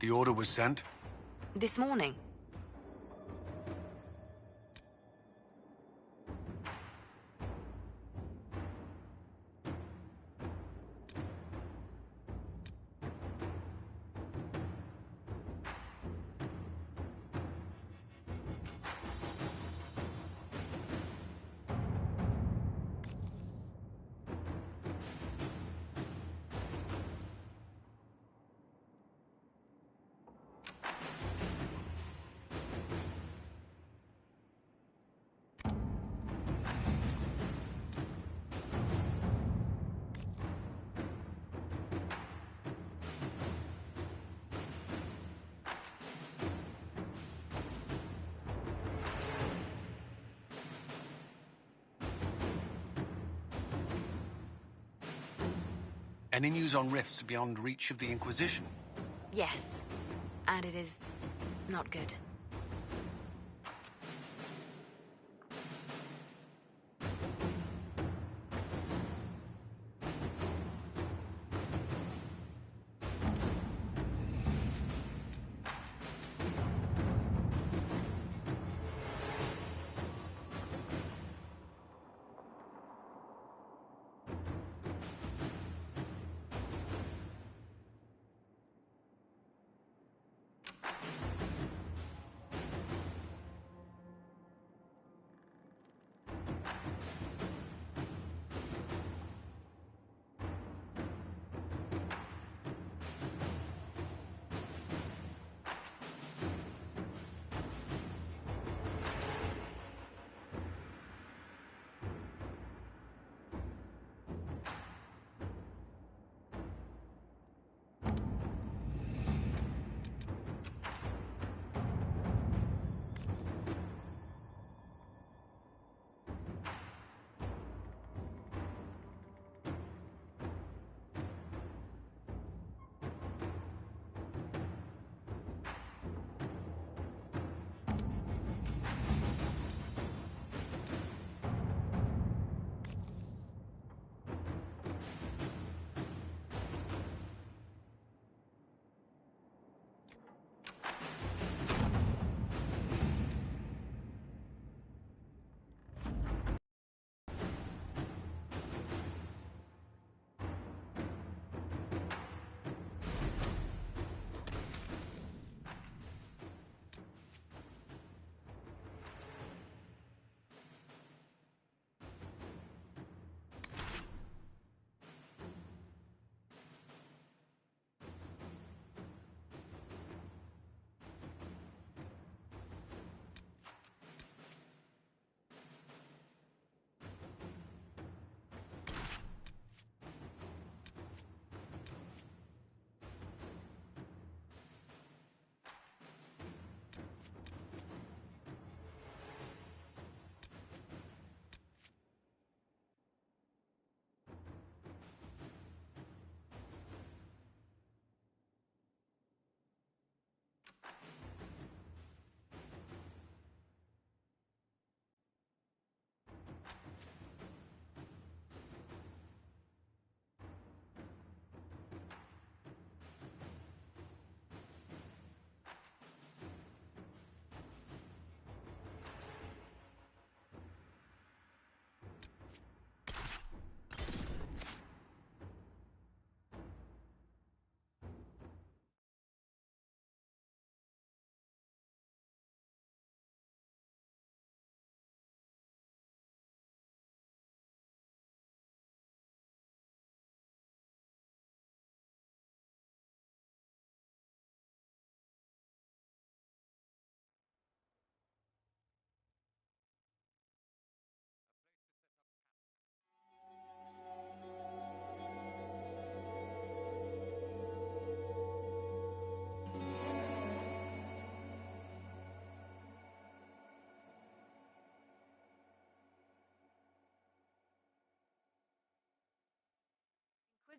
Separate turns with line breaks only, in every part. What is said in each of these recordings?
The order was sent?
This morning.
Any news on rifts beyond reach of the Inquisition?
Yes. And it is not good.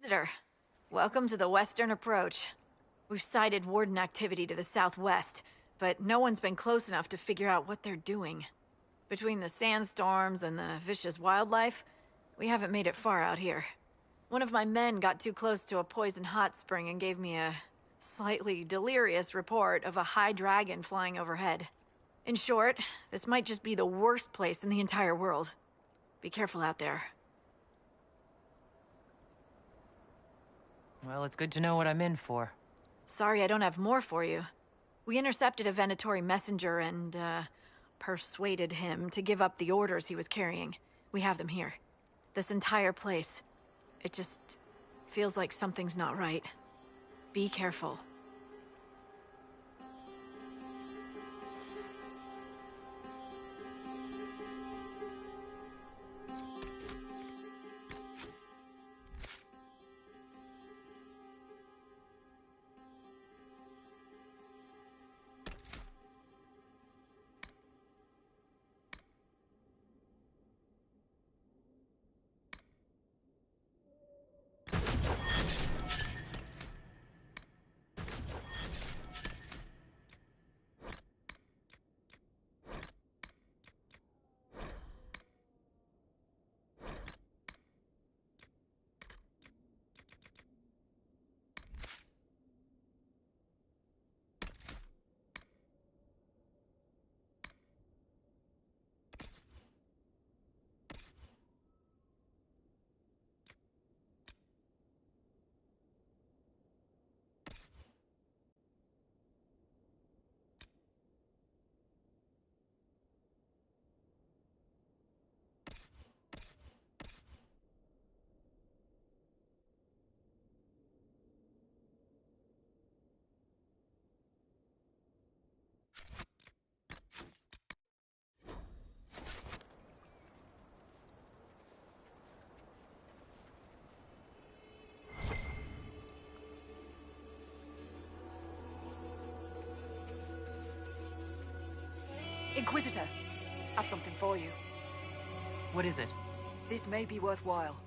Inquisitor, welcome to the Western Approach. We've sighted Warden activity to the southwest, but no one's been close enough to figure out what they're doing. Between the sandstorms and the vicious wildlife, we haven't made it far out here. One of my men got too close to a poison hot spring and gave me a slightly delirious report of a high dragon flying overhead. In short, this might just be the worst place in the entire world. Be careful out there.
Well, it's good to know what I'm in for.
Sorry I don't have more for you. We intercepted a Venatori messenger and, persuaded him to give up the orders he was carrying. We have them here. This entire place. It just feels like something's not right. Be careful.
Inquisitor, I've something for you.
What is it?
This may be worthwhile.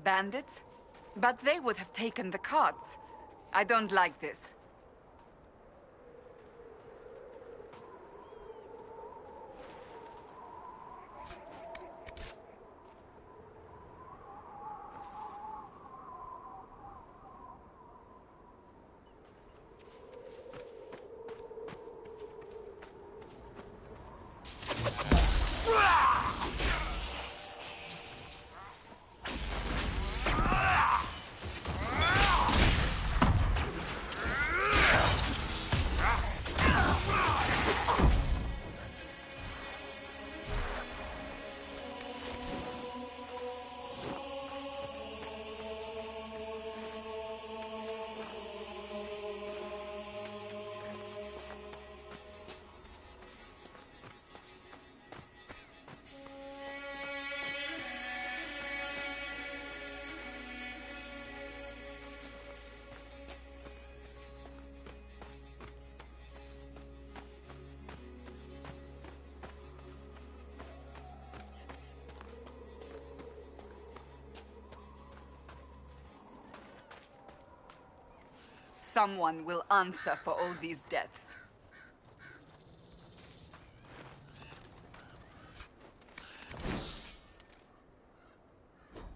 Bandits? But they would have taken the carts. I don't like this. Someone will answer for all these deaths.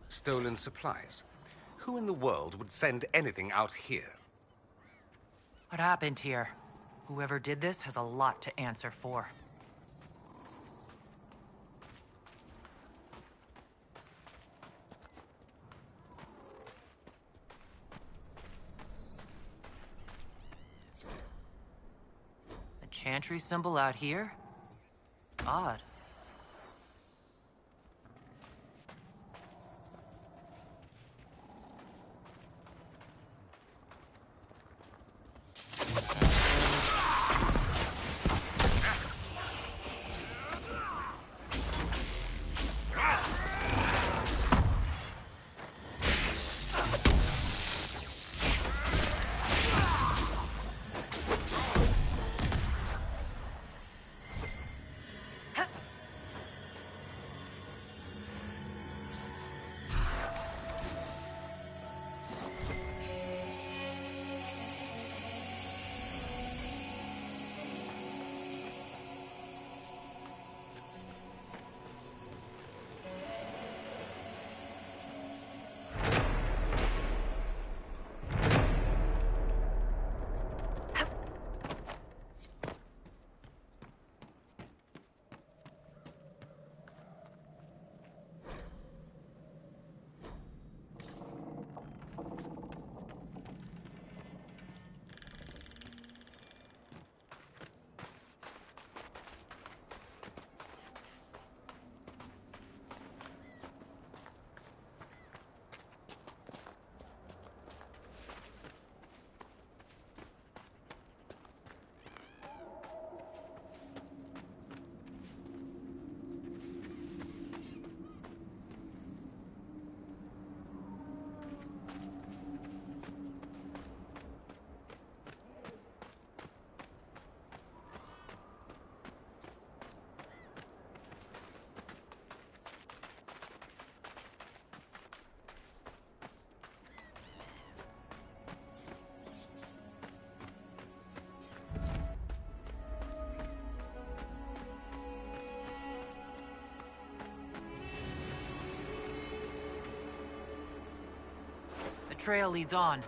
Stolen supplies. Who in the world would send anything out here?
What happened here? Whoever did this has a lot to answer for. The chantry symbol out here? Odd. The trail leads on.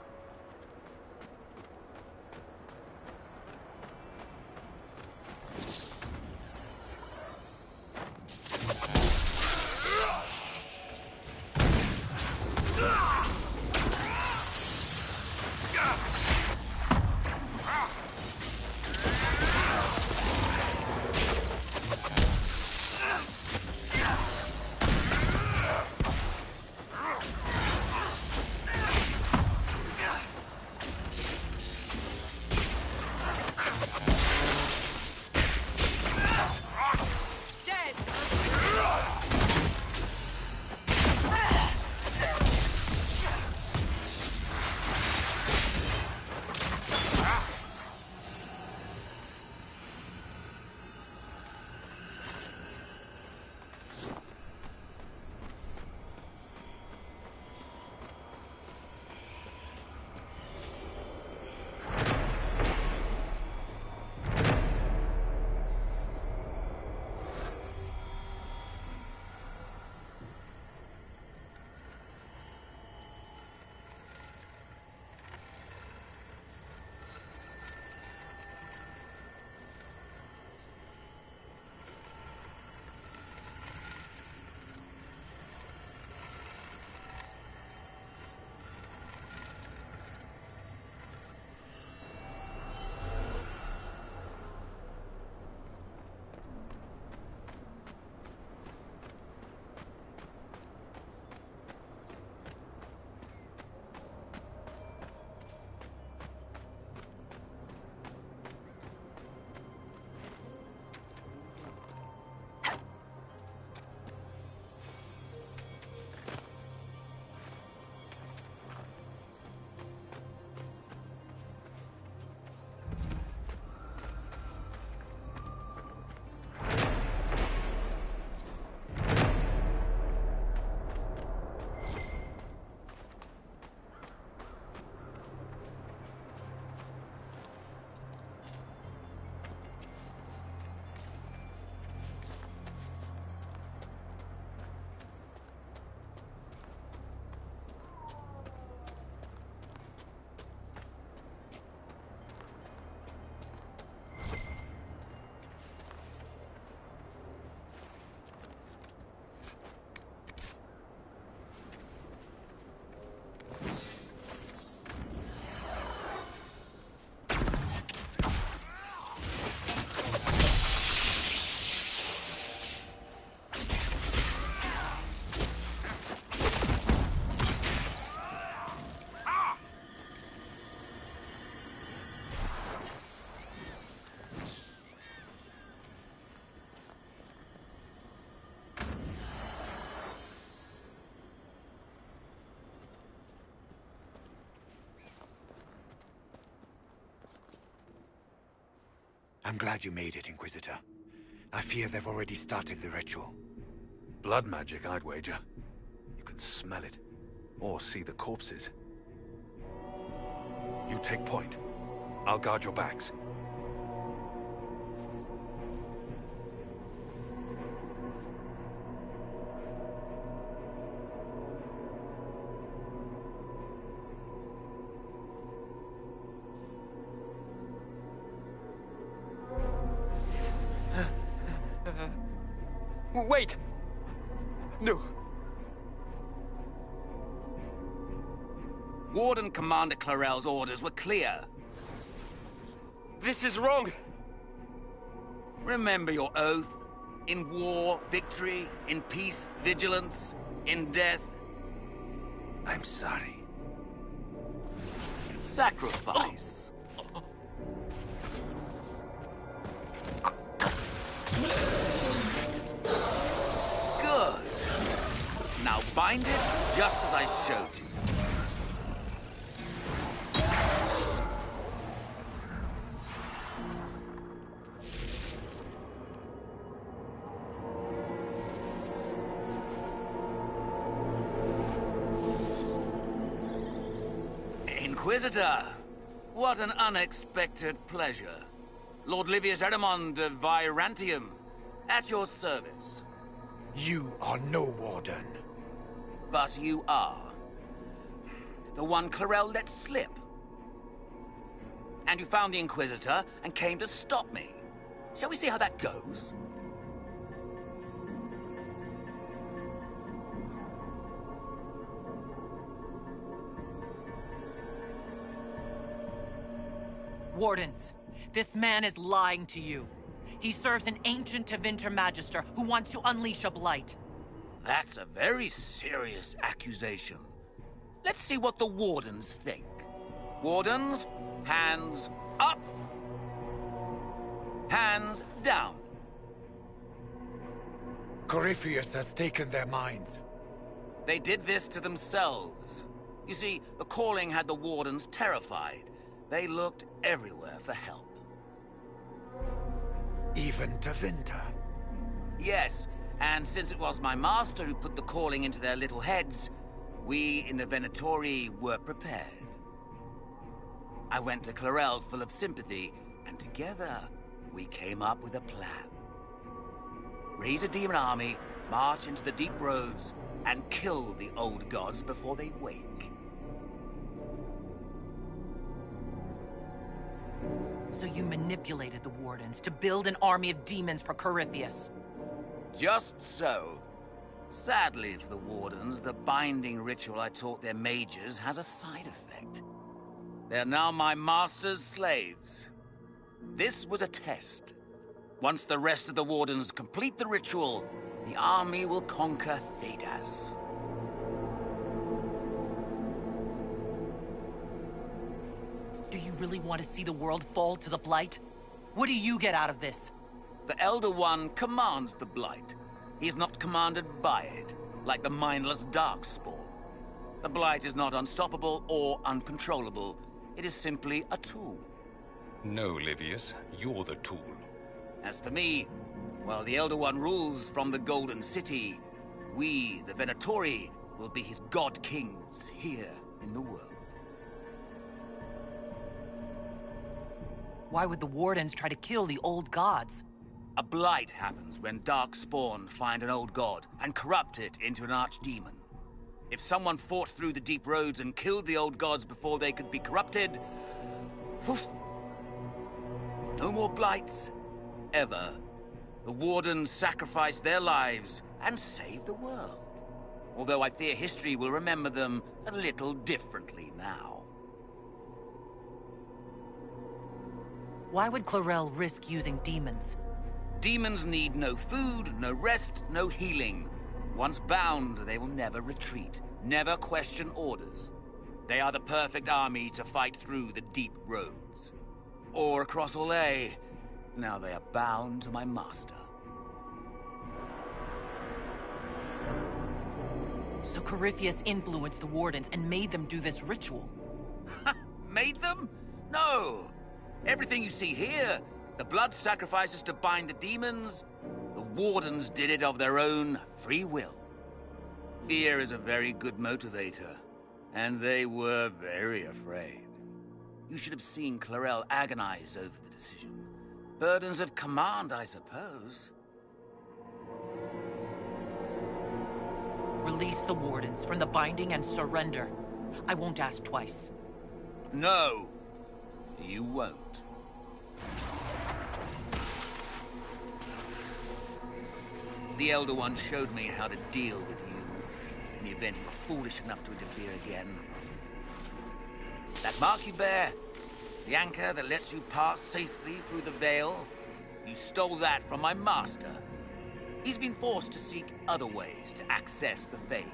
I'm glad you made it, Inquisitor. I fear they've already started the ritual.
Blood magic, I'd wager. You can smell it. Or see the corpses. You take point. I'll guard your backs.
Wait! No.
Warden Commander Clarel's orders were clear.
This is wrong!
Remember your oath. In war, victory. In peace, vigilance. In death,
I'm sorry.
sacrifice. Good. Now bind it just as I showed you. Inquisitor, what an unexpected pleasure. Lord Livius Erimond of Virantium, at your service.
You are no warden.
But you are. The one Clarel let slip. And you found the Inquisitor and came to stop me. Shall we see how that goes?
Wardens, this man is lying to you. He serves an ancient Tevinter Magister who wants to unleash a blight.
That's a very serious accusation. Let's see what the Wardens think. Wardens, hands up. Hands down.
Corypheus has taken their minds.
They did this to themselves. You see, the calling had the Wardens terrified. They looked everywhere for help.
Even Tevinter.
Yes, and since it was my master who put the calling into their little heads, we in the Venatori were prepared. I went to Clarel full of sympathy, and together we came up with a plan. Raise a demon army, march into the deep roads, and kill the old gods before they wake.
So you manipulated the Wardens to build an army of demons for Corypheus.
Just so. Sadly for the Wardens, the binding ritual I taught their mages has a side effect. They're now my master's slaves. This was a test. Once the rest of the Wardens complete the ritual, the army will conquer Thedas.
Do you really want to see the world fall to the Blight? What do you get out of this?
The Elder One commands the Blight. He is not commanded by it, like the mindless Darkspawn. The Blight is not unstoppable or uncontrollable. It is simply a tool.
No, Livius, you're the tool.
As for me, while the Elder One rules from the Golden City, we, the Venatori, will be his god-kings here in the world.
Why would the Wardens try to kill the old gods?
A blight happens when Darkspawn find an old god and corrupt it into an archdemon. If someone fought through the deep roads and killed the old gods before they could be corrupted, poof, no more blights, ever. The Wardens sacrificed their lives and saved the world. Although I fear history will remember them a little differently now.
Why would Clarel risk using demons?
Demons need no food, no rest, no healing. Once bound, they will never retreat, never question orders. They are the perfect army to fight through the deep roads. Or across Olay. Now they are bound to my master.
So Corypheus influenced the Wardens and made them do this ritual.
Made them? No! Everything you see here, The blood sacrifices to bind the demons. The Wardens did it of their own free will. Fear is a very good motivator, and they were very afraid. You should have seen Clarel agonize over the decision. Burdens of command, I suppose.
Release the Wardens from the binding and surrender. I won't ask twice.
No, you won't. The Elder One showed me how to deal with you in the event you were foolish enough to interfere again. That mark you bear, the anchor that lets you pass safely through the veil, you stole that from my master. He's been forced to seek other ways to access the Fade.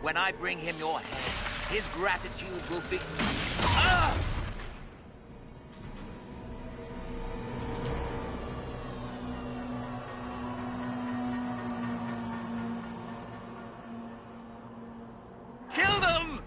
When I bring him your head, his gratitude will be... Ah! Kill them!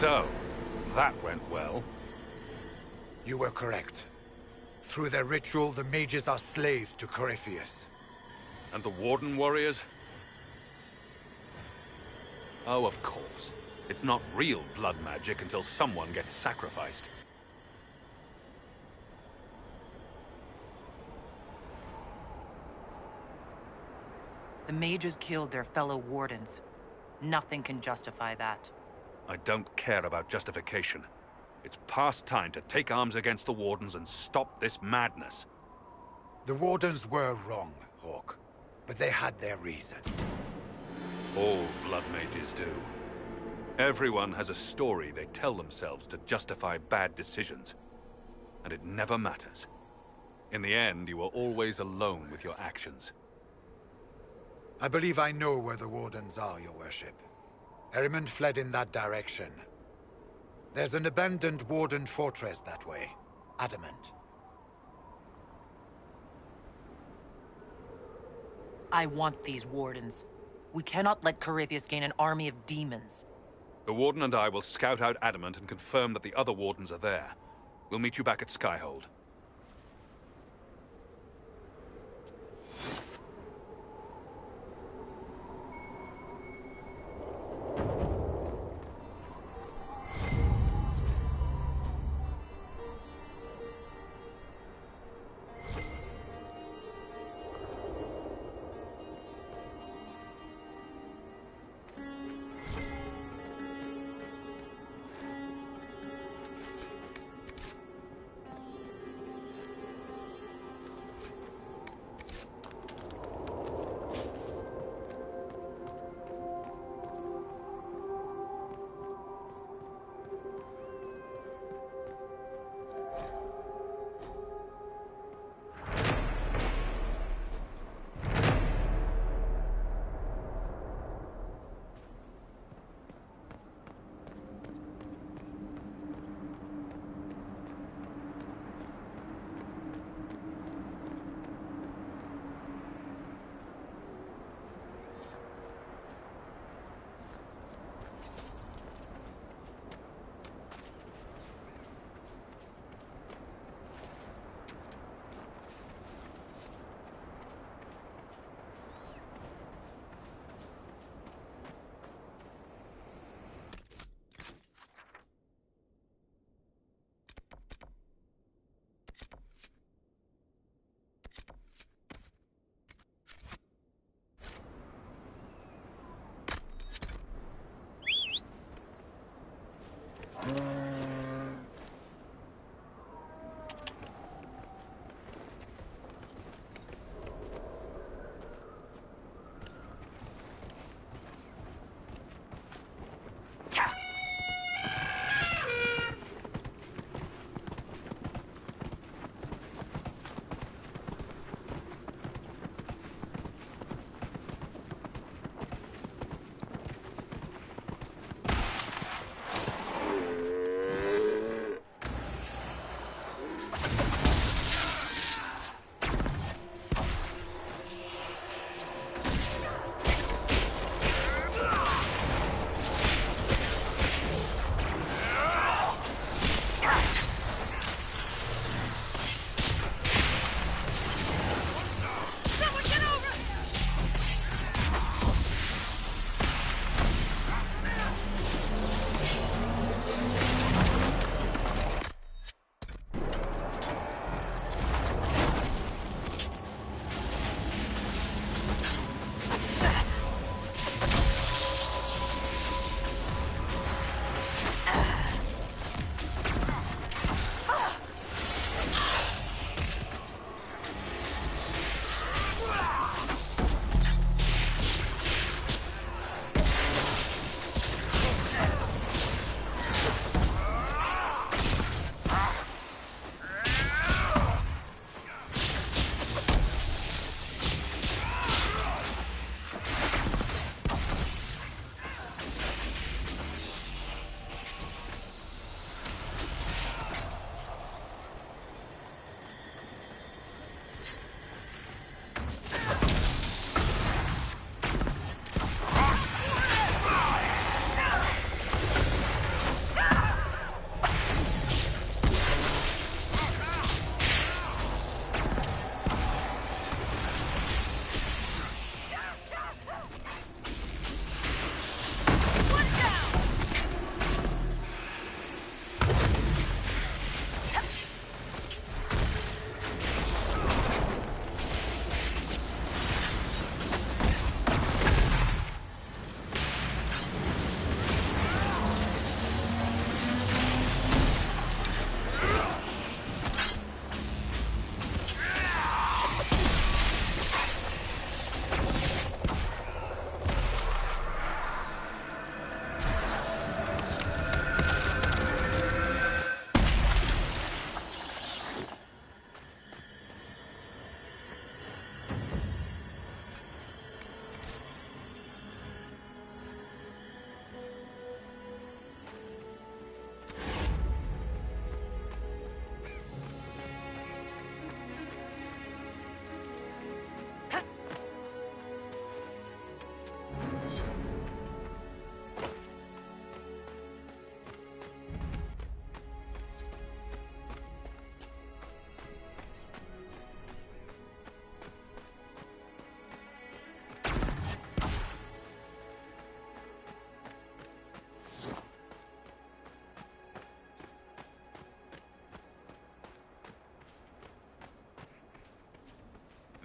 So, that went well.
You were correct. Through their ritual, the mages are slaves to Corypheus.
And the Warden warriors? Oh, of course. It's not real blood magic until someone gets sacrificed.
The mages killed their fellow wardens. Nothing can justify that.
I don't care about justification. It's past time to take arms against the Wardens and stop this madness.
The Wardens were wrong, Hawk. But they had their reasons.
All blood mages do. Everyone has a story they tell themselves to justify bad decisions. And it never matters. In the end, you are always alone with your actions.
I believe I know where the Wardens are, Your Worship. Erimond fled in that direction. There's an abandoned Warden fortress that way. Adamant.
I want these wardens. We cannot let Corypheus gain an army of demons.
The Warden and I will scout out Adamant and confirm that the other Wardens are there. We'll meet you back at Skyhold.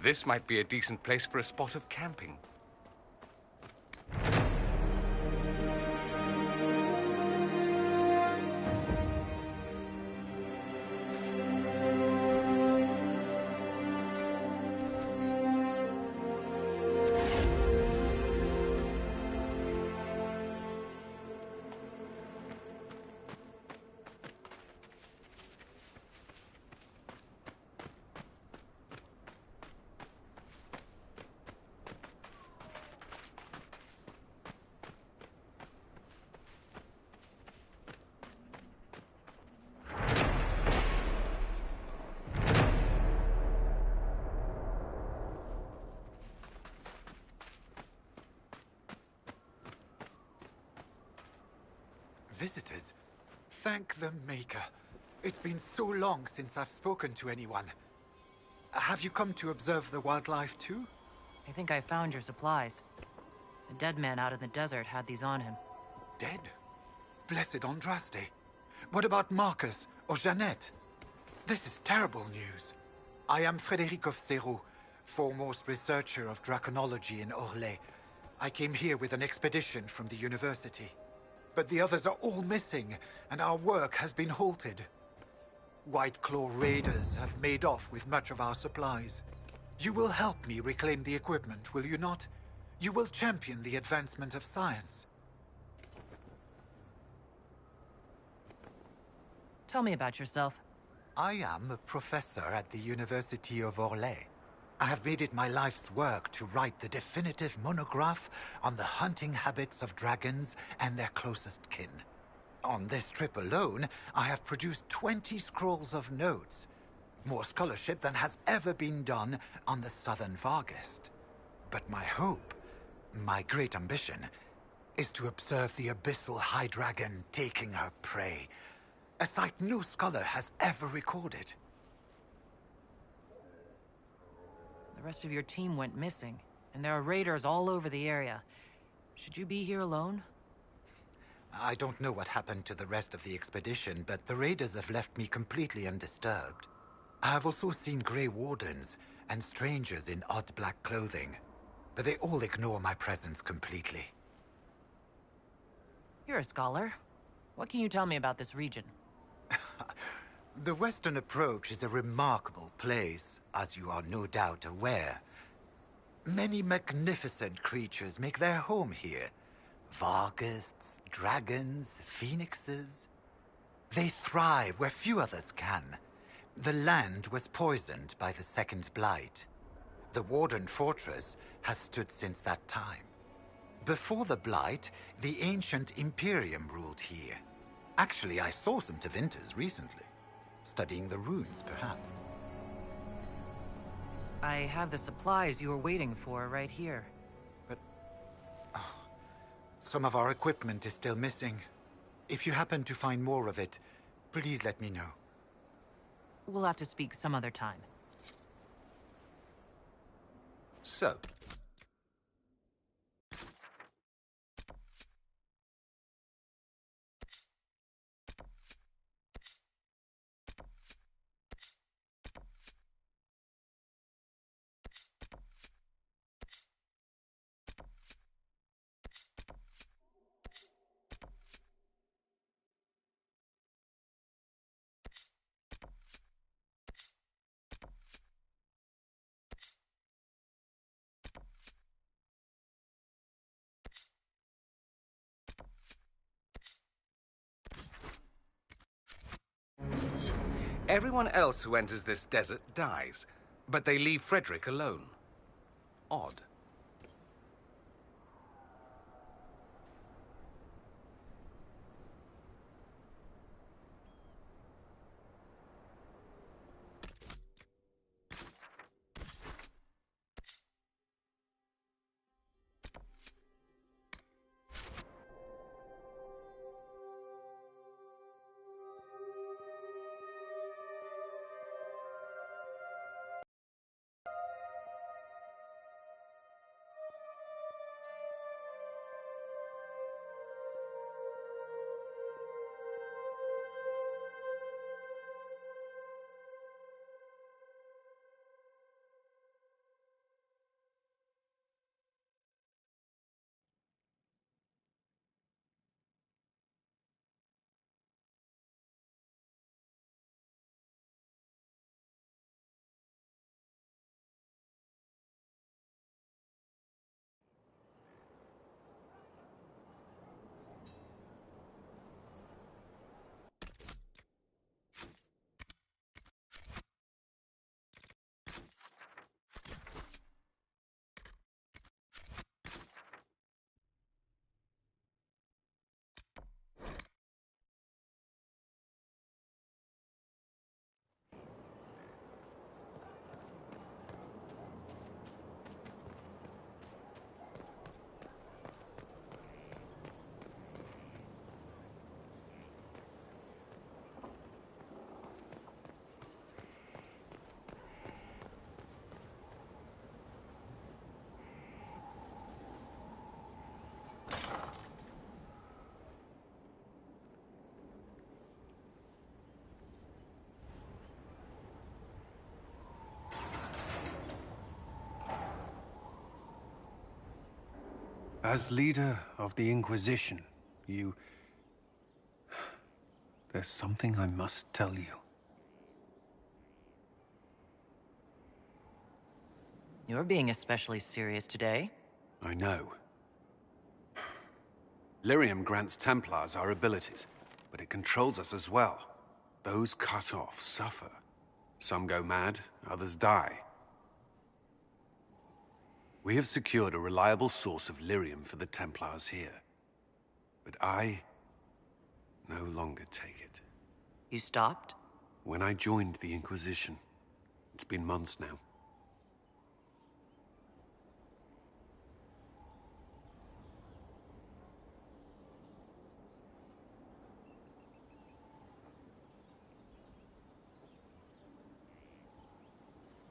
This might be a decent place for a spot of camping.
Visitors? Thank the Maker. It's been so long since I've spoken to anyone. Have you come to observe the wildlife too?
I think I found your supplies. The dead man out in the desert had these on him.
Dead? Blessed Andraste. What about Marcus or Jeannette? This is terrible news. I am Frédéric of Serrault, foremost researcher of draconology in Orlais. I came here with an expedition from the university. But the others are all missing, and our work has been halted. White Claw raiders have made off with much of our supplies. You will help me reclaim the equipment, will you not? You will champion the advancement of science.
Tell me about yourself.
I am a professor at the University of Orlais. I have made it my life's work to write the definitive monograph on the hunting habits of dragons and their closest kin. On this trip alone, I have produced 20 scrolls of notes. More scholarship than has ever been done on the southern Vargest. But my hope, my great ambition, is to observe the abyssal high dragon taking her prey. A sight no scholar has ever recorded.
The rest of your team went missing, and there are raiders all over the area. Should you be here alone?
I don't know what happened to the rest of the expedition, but the raiders have left me completely undisturbed. I have also seen Grey Wardens and strangers in odd black clothing, but they all ignore my presence completely.
You're a scholar. What can you tell me about this region?
The Western Approach is a remarkable place, as you are no doubt aware. Many magnificent creatures make their home here. Vargests, dragons, phoenixes. They thrive where few others can. The land was poisoned by the Second Blight. The Warden Fortress has stood since that time. Before the Blight, the ancient Imperium ruled here. Actually, I saw some Tevinters recently. Studying the runes, perhaps.
I have the supplies you were waiting for right here.
But... some of our equipment is still missing. If you happen to find more of it, please let me know.
We'll have to speak some other time.
So, everyone else who enters this desert dies, but they leave Frederick alone. Odd.
As leader of the Inquisition, you... There's something I must tell you.
You're being especially serious today.
I know. Lyrium grants Templars our abilities, but it controls us as well. Those cut off suffer. Some go mad, others die. We have secured a reliable source of lyrium for the Templars here. But I no longer take it.
You stopped?
When I joined the Inquisition. It's been months now.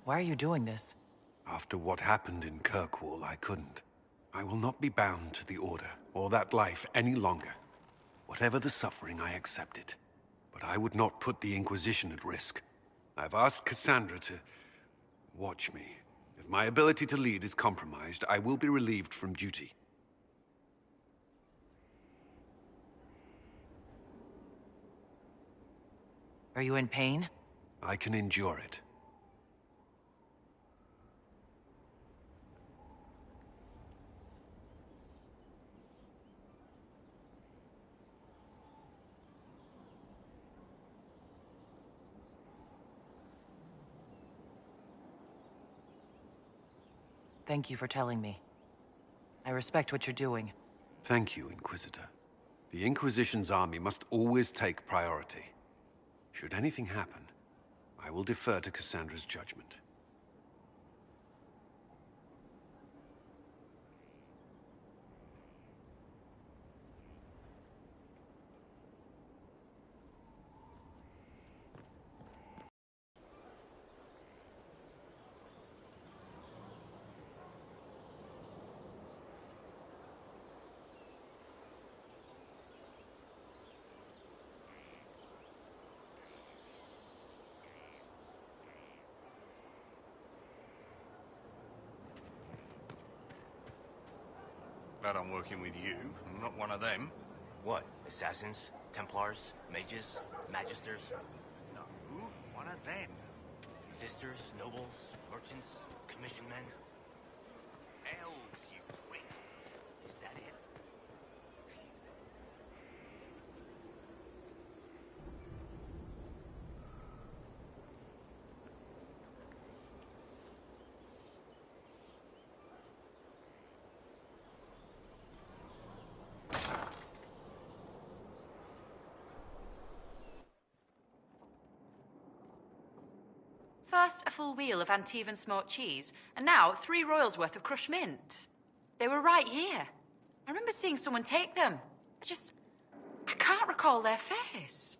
Why are you doing this?
After what happened in Kirkwall, I couldn't. I will not be bound to the Order, or that life any longer. Whatever the suffering, I accept it. But I would not put the Inquisition at risk. I've asked Cassandra to... watch me. If my ability to lead is compromised, I will be relieved from duty.
Are you in pain?
I can endure it.
Thank you for telling me. I respect what you're doing.
Thank you, Inquisitor. The Inquisition's army must always take priority. Should anything happen, I will defer to Cassandra's judgment.
Glad I'm working with you. I'm not one of them.
What? Assassins? Templars? Mages? Magisters?
No, one of them.
Sisters? Nobles? Merchants? Commission men?
Elves, you twin.
Is that it?
First, a full wheel of Antivan smoked cheese, and now 3 royals worth of crushed mint. They were right here. I remember seeing someone take them. I can't recall their face.